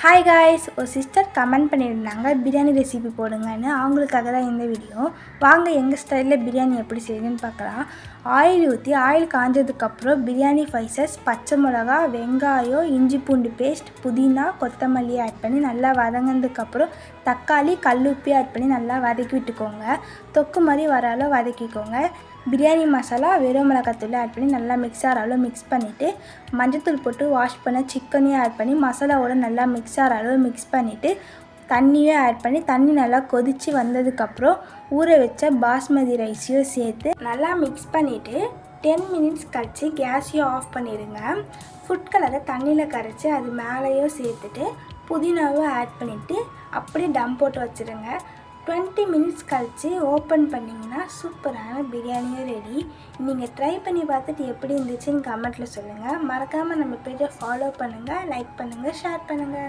Hi guys, ஒரு sister comment பண்ணியிருந்தாங்க biryani recipe போடுங்கன்னு. அவங்களுக்காக தான் இந்த வீடியோ. வாங்க எங்கள் ஸ்டைலில் பிரியாணி எப்படி செய்யுதுன்னு பார்க்கலாம். ஆயில் ஊற்றி ஆயில் காஞ்சதுக்கப்புறம் பிரியாணி ஸ்பைசஸ், பச்சை மிளகா, வெங்காயம், இஞ்சி பூண்டு பேஸ்ட், புதினா, கொத்தமல்லி ஆட் பண்ணி நல்லா வதங்கினதுக்கப்புறம் தக்காளி, கல்லுப்பி ஆட் பண்ணி நல்லா வதக்கி விட்டுக்கோங்க. தொக்கு மாதிரி வர அளவு வதக்கிக்கோங்க. பிரியாணி மசாலா, வெறும் மிளகாத்தூள் ஆட் பண்ணி நல்லா மிக்ஸ் ஆகிற அளவு மிக்ஸ் பண்ணிவிட்டு மஞ்சத்தூள் போட்டு வாஷ் பண்ண சிக்கனையும் ஆட் பண்ணி மசாலாவோட நல்லா மிக்ஸ் ஆகிற அளவு மிக்ஸ் பண்ணிவிட்டு தண்ணியும் ஆட் பண்ணி தண்ணி நல்லா கொதித்து வந்ததுக்கப்புறம் ஊற வச்ச பாஸ்மதி ரைஸையும் சேர்த்து நல்லா மிக்ஸ் பண்ணிவிட்டு 10 மினிட்ஸ் கழித்து கேஸையும் ஆஃப் பண்ணிடுங்க. ஃபுட் கலரை தண்ணியில் கரைச்சி அது மேலேயும் சேர்த்துட்டு புதினாவும் ஆட் பண்ணிவிட்டு அப்படியே டம் போட்டு வச்சுருங்க. 20 மினிட்ஸ் கழித்து ஓப்பன் பண்ணிங்கன்னா சூப்பரான பிரியாணியும் ரெடி. நீங்கள் ட்ரை பண்ணி பார்த்துட்டு எப்படி இருந்துச்சுன்னு கமெண்ட்டில் சொல்லுங்கள். மறக்காமல் நம்ம பேஜை ஃபாலோ பண்ணுங்கள், லைக் பண்ணுங்கள், ஷேர் பண்ணுங்கள்.